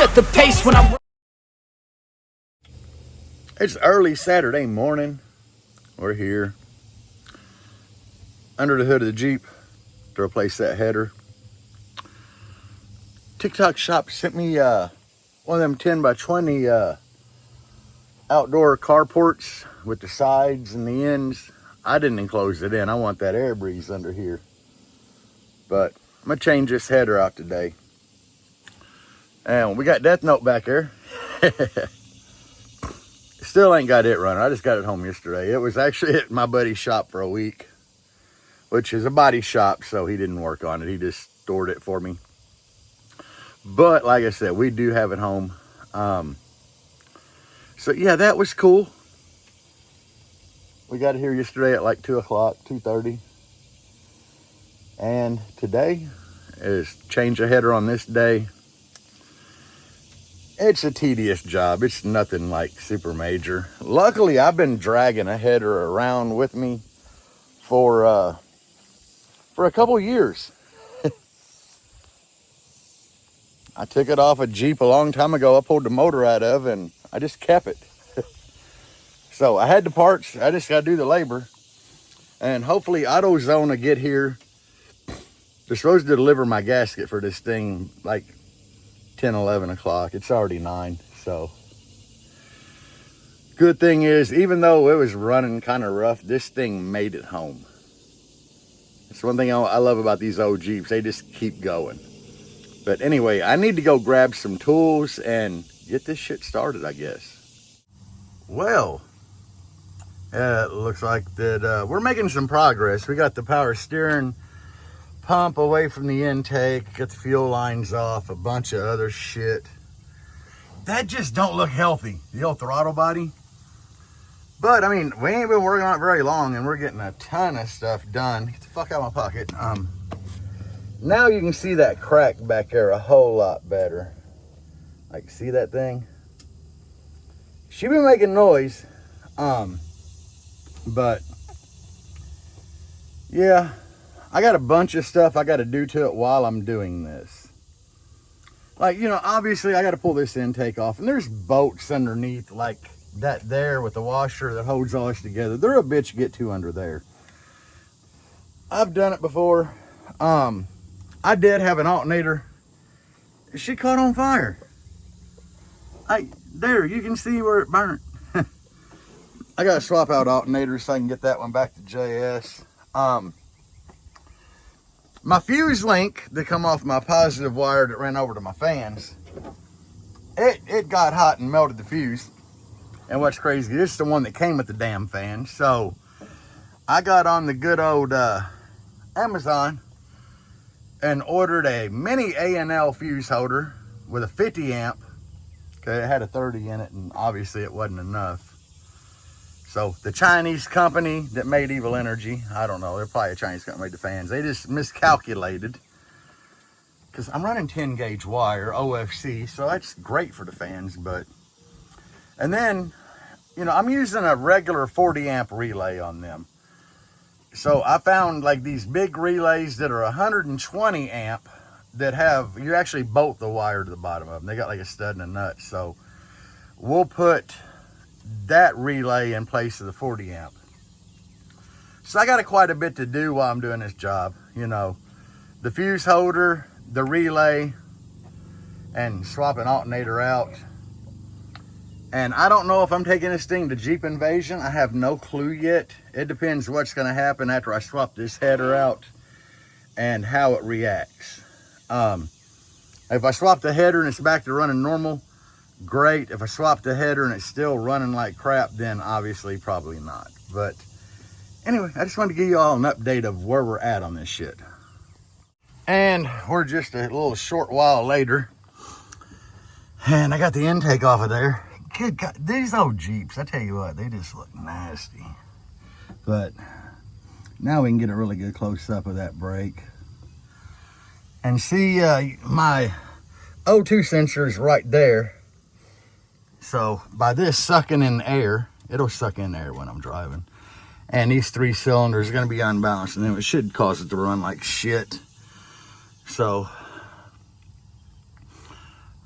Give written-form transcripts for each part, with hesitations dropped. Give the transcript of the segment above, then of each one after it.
set the pace when I'm. It's early Saturday morning. We're here under the hood of the Jeep to replace that header. TikTok shop sent me one of them 10 by 20 outdoor carports with the sides and the ends. I didn't enclose it in. I want that air breeze under here. But I'm going to change this header out today. And we got Death Note back there. Still ain't got it running. I just got it home yesterday. It was actually at my buddy's shop for a week, which is a body shop, so he didn't work on it. He just stored it for me. But like I said, we do have it home. So yeah, that was cool. We got it here yesterday at like 2 o'clock, 2:30. And today is change a header on this day. It's a tedious job. It's nothing like super major. Luckily, I've been dragging a header around with me for a couple years. I took it off a Jeep a long time ago. I pulled the motor out of, and I just kept it. So I had the parts. I just got to do the labor. And hopefully AutoZone will get here. They're supposed to deliver my gasket for this thing like 10, 11 o'clock. It's already 9. So good thing is, even though it was running kind of rough, this thing made it home. It's one thing I love about these old Jeeps. They just keep going. But anyway, I need to go grab some tools and get this shit started, I guess. Well, it looks like that we're making some progress. We got the power steering pump away from the intake, got the fuel lines off, a bunch of other shit. That just don't look healthy, the old throttle body. But, I mean, we ain't been working on it very long, and we're getting a ton of stuff done. Get the fuck out of my pocket. Now you can see that crack back there a whole lot better. Like, see that thing? She been making noise. But, yeah, I got a bunch of stuff I got to do to it while I'm doing this. Like, you know, obviously I got to pull this intake off, and there's bolts underneath like that there with the washer that holds all this together. They're a bitch to get to under there. I've done it before. I did have an alternator. She caught on fire. There, you can see where it burnt. I got to swap out alternators so I can get that one back to JS. My fuse link that come off my positive wire that ran over to my fans, it got hot and melted the fuse. And what's crazy, this is the one that came with the damn fan. So I got on the good old Amazon and ordered a mini A&L fuse holder with a 50 amp. Okay, it had a 30 in it, and obviously it wasn't enough. So the Chinese company that made Evil Energy, I don't know, they're probably a Chinese company that made the fans. They just miscalculated. Because I'm running 10 gauge wire, OFC, so that's great for the fans, but. And then, you know, I'm using a regular 40 amp relay on them. So I found like these big relays that are 120 amp that have, you actually bolt the wire to the bottom of them. They got like a stud and a nut. So we'll put that relay in place of the 40 amp. So I got quite a bit to do while I'm doing this job. You know, the fuse holder, the relay, and swap an alternator out. And I don't know if I'm taking this thing to Jeep Invasion. I have no clue yet. It depends what's going to happen after I swap this header out and how it reacts. If I swap the header and it's back to running normal, great. If I swap the header and it's still running like crap, then obviously probably not. But anyway, I just wanted to give you all an update of where we're at on this shit. And we're just a little short while later. And I got the intake off of there. Good God, these old Jeeps, I tell you what, they just look nasty. But now we can get a really good close up of that brake. And see, my O2 sensor is right there. So by this sucking in air, it'll suck in air when I'm driving. And these 3 cylinders are going to be unbalanced, and then it should cause it to run like shit. So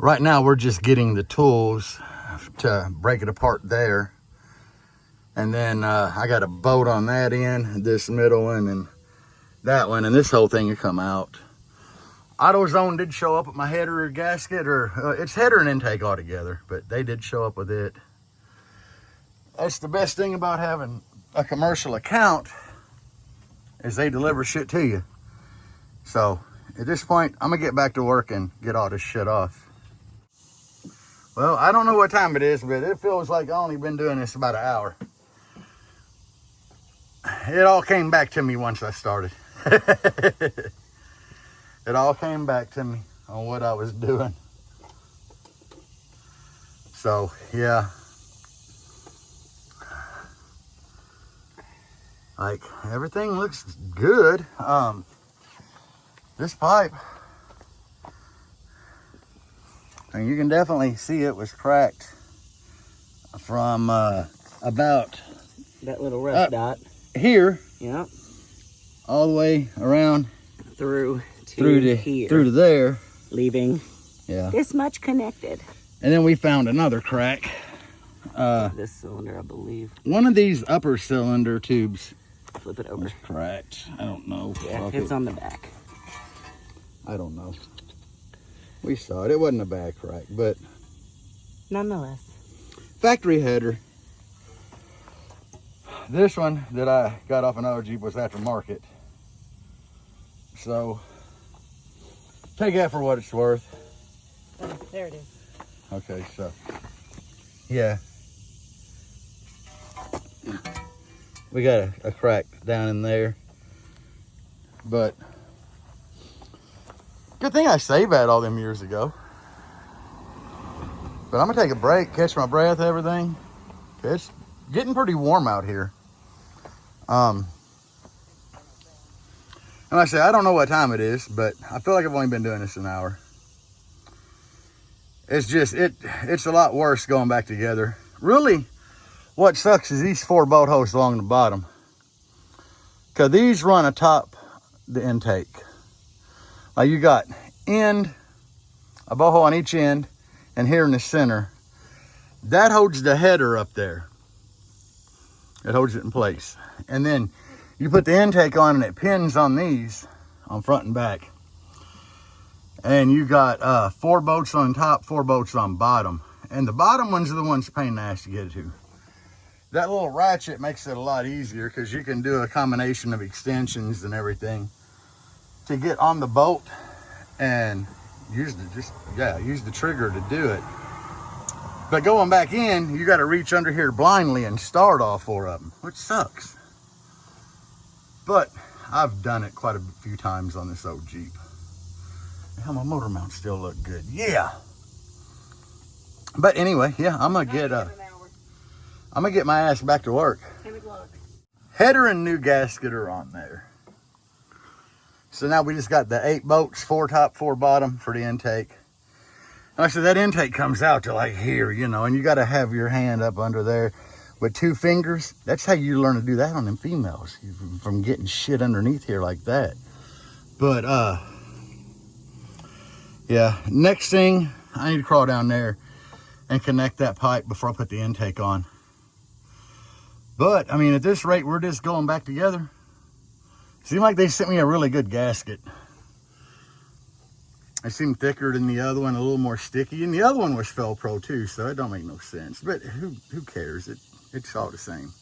Right now, we're just getting the tools to break it apart there. And then I got a bolt on that end, this middle one, and that one, and this whole thing will come out. AutoZone did show up with my header gasket, or it's header and intake all together, but they did show up with it. That's the best thing about having a commercial account, is they deliver shit to you. So at this point, I'm gonna get back to work and get all this shit off. Well, I don't know what time it is, but it feels like I've only been doing this about an hour. It all came back to me once I started. It all came back to me on what I was doing. So, yeah. Like, everything looks good. This pipe, and you can definitely see it was cracked from about that little rust dot here. Yeah. All the way around through to here. Through to there. Leaving this much connected. And then we found another crack. This cylinder, I believe. One of these upper cylinder tubes. Flip it over. Was cracked. I don't know. Yeah, it's on the back. I don't know. We saw it. It wasn't a bad crack, but nonetheless. Factory header. This one that I got off another Jeep was aftermarket. So take that for what it's worth. Oh, there it is. Okay, so yeah. We got a crack down in there. But good thing I saved that all them years ago. But I'm gonna take a break, catch my breath, everything. It's getting pretty warm out here. And like I say, I don't know what time it is, but I feel like I've only been doing this an hour. It's just, it's a lot worse going back together. Really, what sucks is these 4 bolt holes along the bottom. Because these run atop the intake. Like you got a bolt hole on each end, and here in the center. That holds the header up there. It holds it in place. And then you put the intake on and it pins on these, on front and back. And you got 4 bolts on top, 4 bolts on bottom. And the bottom ones are the ones pain in the ass to get to. That little ratchet makes it a lot easier because you can do a combination of extensions and everything to get on the bolt and use the trigger to do it. But going back in, you got to reach under here blindly and start all 4 of them, which sucks. But I've done it quite a few times on this old Jeep. Hell, my motor mounts still look good. Yeah. But anyway, yeah, I'm gonna get my ass back to work. 10 o'clock. Header and new gasket are on there. So now we just got the 8 bolts, 4 top, 4 bottom for the intake. And like I said, that intake comes out to like here, you know, and you got to have your hand up under there with 2 fingers. That's how you learn to do that on them females, from getting shit underneath here like that. But yeah, next thing, I need to crawl down there and connect that pipe before I put the intake on. But I mean, at this rate, we're just going back together. Seemed like they sent me a really good gasket. It seemed thicker than the other one, a little more sticky, and the other one was Felpro too, so it don't make no sense. But who cares? It's all the same.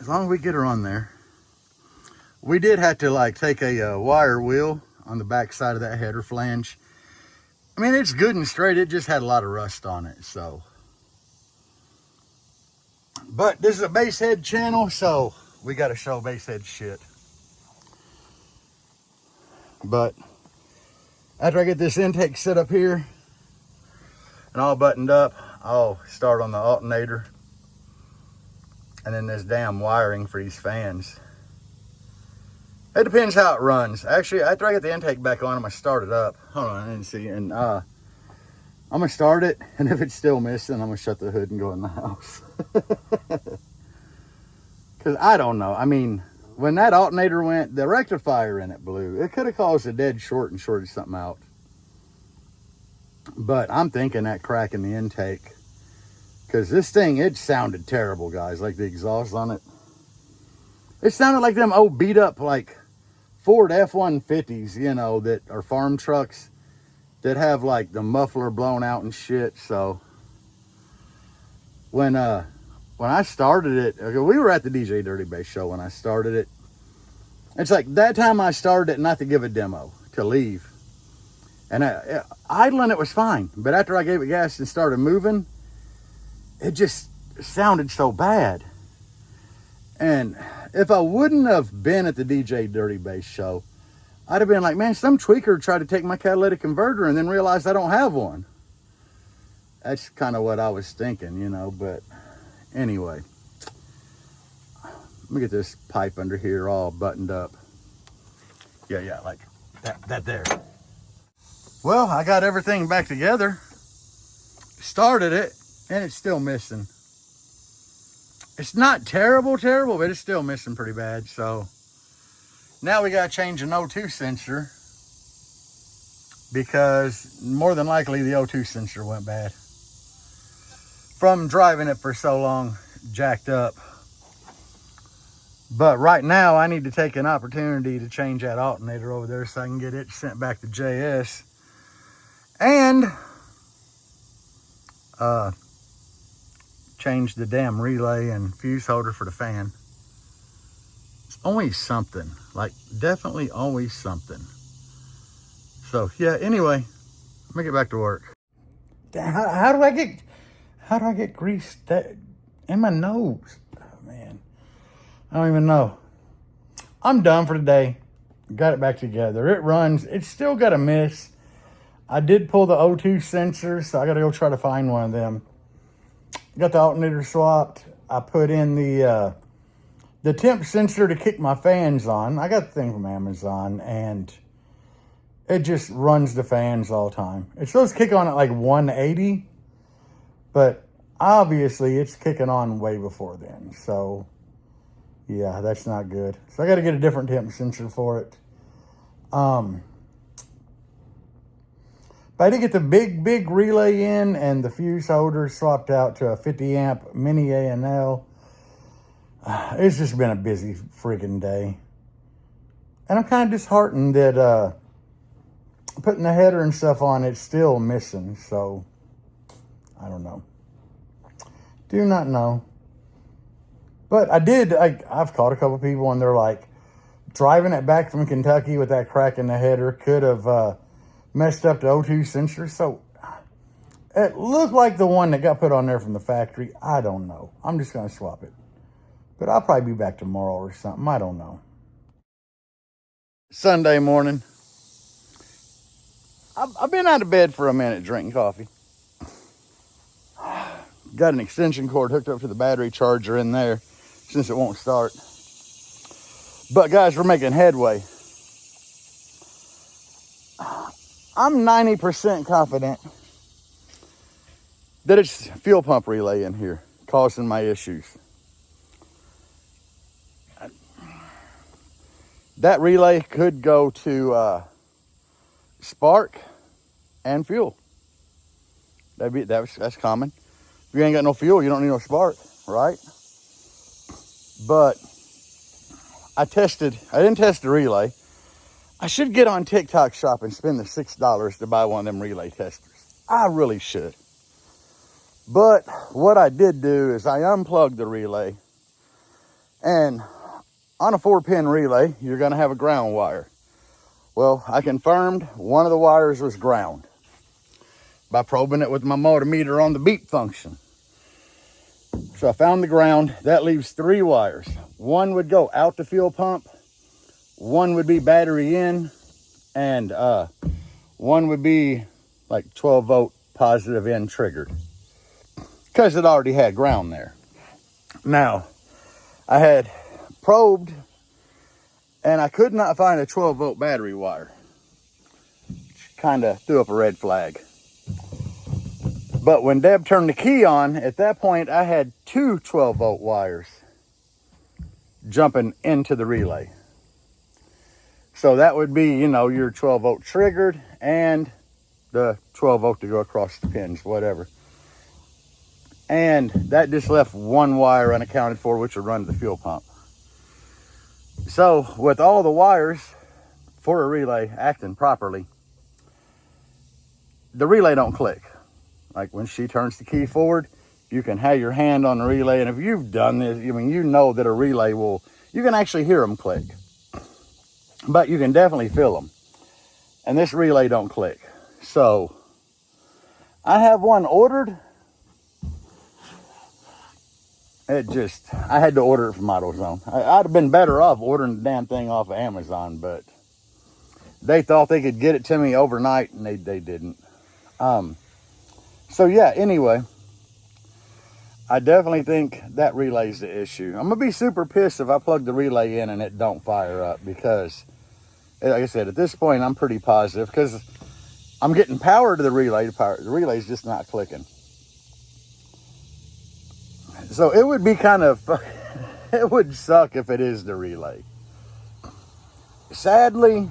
As long as we get her on there. We did have to like take a wire wheel on the back side of that header flange. I mean, it's good and straight. It just had a lot of rust on it, so. But this is a base head channel, so we got to show base head shit. But after I get this intake set up here and all buttoned up, I'll start on the alternator and then this damn wiring for these fans. It depends how it runs. Actually, after I get the intake back on, I'm gonna start it up. Hold on, I didn't see. And I'm gonna start it, and if it's still missing, I'm gonna shut the hood and go in the house. Cause I don't know. I mean, when that alternator went, the rectifier in it blew. It could have caused a dead short and shorted something out. But I'm thinking that crack in the intake. Because this thing, it sounded terrible, guys. Like the exhaust on it. It sounded like them old beat up, like Ford F-150s, you know, that are farm trucks that have like the muffler blown out and shit. So when I started it, okay, we were at the DJ Dirty Bass show when I started it. It's like that time I started it, not to give a demo, to leave. And idling it was fine. But after I gave it gas and started moving, it just sounded so bad. And if I wouldn't have been at the DJ Dirty Bass show, I'd have been like, man, some tweaker tried to take my catalytic converter and then realized I don't have one. That's kind of what I was thinking, you know. But anyway, let me get this pipe under here all buttoned up. Yeah, like that there. Well, I got everything back together, started it, and it's still missing. It's not terrible, but it's still missing pretty bad. So now we got to change an O2 sensor, because more than likely the O2 sensor went bad from driving it for so long, jacked up. But right now I need to take an opportunity to change that alternator over there so I can get it sent back to JS. And change the damn relay and fuse holder for the fan. It's always something, like definitely always something. So yeah, anyway, let me get back to work. How do I get grease that in my nose? Oh man, I don't even know. I'm done for today. Got it back together. It runs. It's still got a miss. I did pull the O2 sensor, so I got to go try to find one of them. Got the alternator swapped. I put in the temp sensor to kick my fans on. I got the thing from Amazon, and it just runs the fans all the time. It's supposed to kick on at like 180, but obviously it's kicking on way before then. So yeah, that's not good. So I got to get a different temp sensor for it. But I did get the big relay in and the fuse holder swapped out to a 50 amp mini ANL. It's just been a busy freaking day. And I'm kind of disheartened that putting the header and stuff on it's still missing. So I don't know. Do not know. But I've caught a couple people and they're like, driving it back from Kentucky with that crack in the header could have messed up the O2 sensor. So it looked like the one that got put on there from the factory. I don't know. I'm just going to swap it. But I'll probably be back tomorrow or something. I don't know. Sunday morning. I've been out of bed for a minute drinking coffee. Got an extension cord hooked up to the battery charger in there since it won't start. But guys, we're making headway. I'm 90% confident that it's fuel pump relay in here causing my issues. That relay could go to spark and fuel. That's common. If you ain't got no fuel, you don't need no spark, right? But I didn't test the relay. I should get on TikTok shop and spend the $6 to buy one of them relay testers. I really should. But what I did do is I unplugged the relay. And on a 4-pin relay, you're going to have a ground wire. Well, I confirmed one of the wires was ground by probing it with my multimeter on the beep function. So I found the ground. That leaves 3 wires. One would go out the fuel pump. One would be battery in. And one would be like 12 volt positive in triggered. Because it already had ground there. Now, I had probed and I could not find a 12 volt battery wire. Kind of threw up a red flag. But when Deb turned the key on, at that point I had 2 12 volt wires jumping into the relay. So that would be, you know, your 12 volt triggered and the 12 volt to go across the pins, whatever. And that just left one wire unaccounted for, which will run to the fuel pump. So with all the wires for a relay acting properly, the relay don't click. Like when she turns the key forward, you can have your hand on the relay. And if you've done this, I mean, you know that a relay will, you can actually hear them click, but you can definitely feel them. And this relay don't click. So I have one ordered. I had to order it from AutoZone. I'd have been better off ordering the damn thing off of Amazon, but they thought they could get it to me overnight, and they didn't. So yeah, anyway, I definitely think that relay's the issue. I'm gonna be super pissed if I plug the relay in and it don't fire up, because like I said, at this point I'm pretty positive, because I'm getting power to the relay. The relay's just not clicking. So it would be kind of, it would suck if it is the relay. Sadly,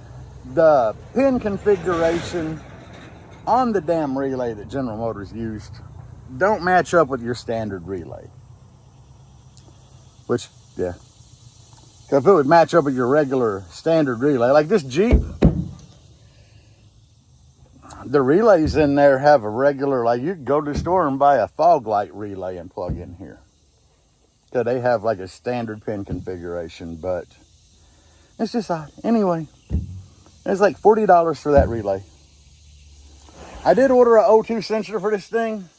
the pin configuration on the damn relay that General Motors used don't match up with your standard relay. Which, yeah. If it would match up with your regular standard relay, like this Jeep, the relays in there have a regular, like you can go to the store and buy a fog light relay and plug in here. So they have like a standard pin configuration, but it's just odd. Anyway, it's like $40 for that relay. I did order a O2 sensor for this thing.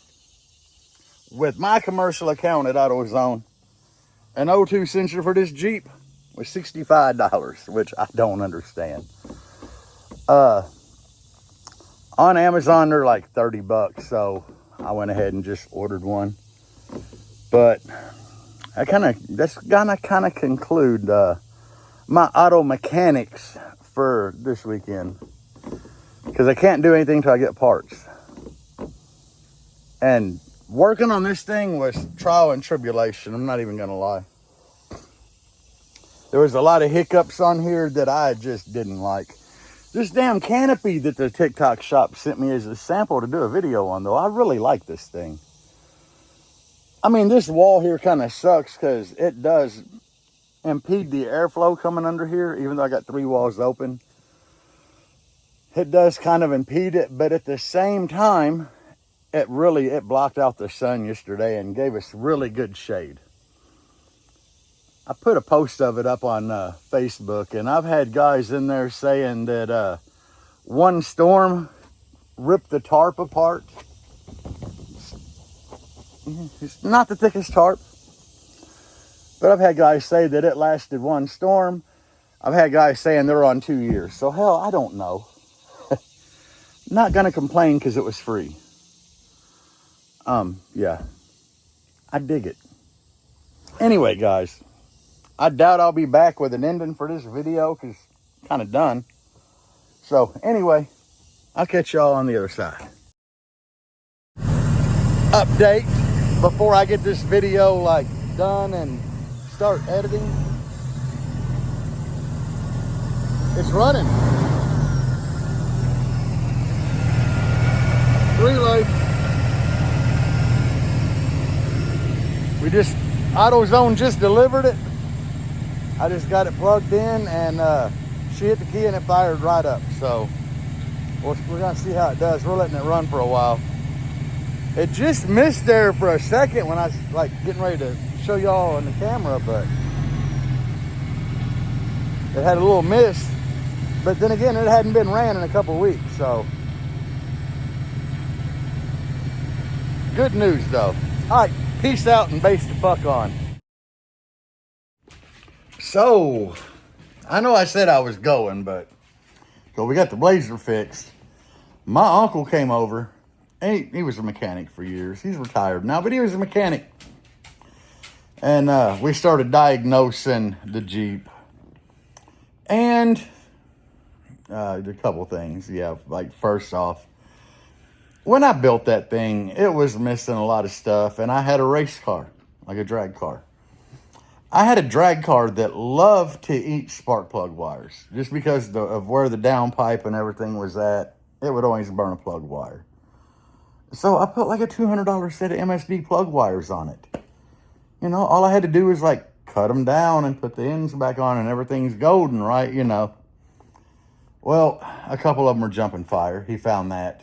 With my commercial account at AutoZone, an O2 sensor for this Jeep was $65, which I don't understand. On Amazon, they're like 30 bucks, so I went ahead and just ordered one. But that's gonna kind of conclude my auto mechanics for this weekend, because I can't do anything till I get parts. And working on this thing was trial and tribulation. I'm not even gonna lie. There was a lot of hiccups on here that I just didn't like. This damn canopy that the TikTok shop sent me as a sample to do a video on, though, I really like this thing. I mean, this wall here kind of sucks because it does impede the airflow coming under here, even though I got 3 walls open. It does kind of impede it, but at the same time, it blocked out the sun yesterday and gave us really good shade. I put a post of it up on Facebook, and I've had guys in there saying that one storm ripped the tarp apart. It's not the thickest tarp, but I've had guys say that it lasted one storm. I've had guys saying they're on 2 years. So hell, I don't know. Not gonna complain because it was free. Yeah, I dig it. Anyway, guys, I doubt I'll be back with an ending for this video because it's kind of done. So anyway, I'll catch y'all on the other side. Update before I get this video like done and start editing. It's running. Relay. AutoZone just delivered it. I just got it plugged in, and she hit the key and it fired right up. So we're gonna see how it does. We're letting it run for a while. It just missed there for a second when I was like getting ready to show y'all on the camera, but it had a little miss. But then again, it hadn't been ran in a couple weeks, so good news though. All right, peace out and base the fuck on. So, I know I said I was going, but so we got the Blazer fixed. My uncle came over. He was a mechanic for years. He's retired now, but he was a mechanic. And we started diagnosing the Jeep. And a couple things. Yeah, like first off, when I built that thing, it was missing a lot of stuff. And I had a race car, like a drag car. I had a drag car that loved to eat spark plug wires. Just because of where the downpipe and everything was at, it would always burn a plug wire. So I put like a $200 set of MSD plug wires on it. You know, all I had to do was like cut them down and put the ends back on and everything's golden, right? You know. Well, a couple of them are jumping fire. He found that.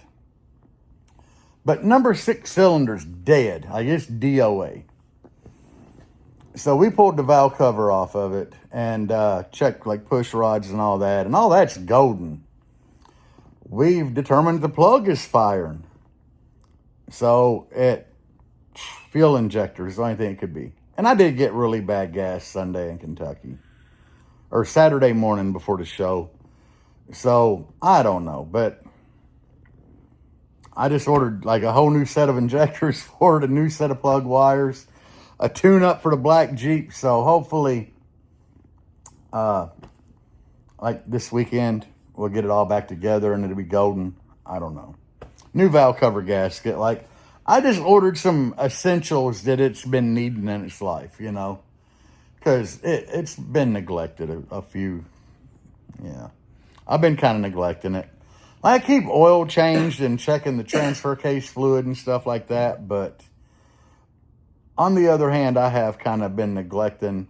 But number 6 cylinder's dead. I guess DOA. So we pulled the valve cover off of it and checked like push rods and all that. And all that's golden. We've determined the plug is firing. So fuel injector is the only thing it could be. And I did get really bad gas Sunday in Kentucky. Or Saturday morning before the show. So, I don't know. But I just ordered like a whole new set of injectors for it. A new set of plug wires. A tune-up for the black Jeep. So, hopefully, like this weekend, we'll get it all back together and it'll be golden. I don't know. New valve cover gasket. Like, I just ordered some essentials that it's been needing in its life, you know. Because it's been neglected a few, yeah. I've been kind of neglecting it. I keep oil changed and checking the transfer case fluid and stuff like that. But on the other hand, I have kind of been neglecting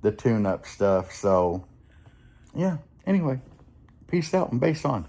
the tune-up stuff. So, yeah. Anyway, peace out and bass on.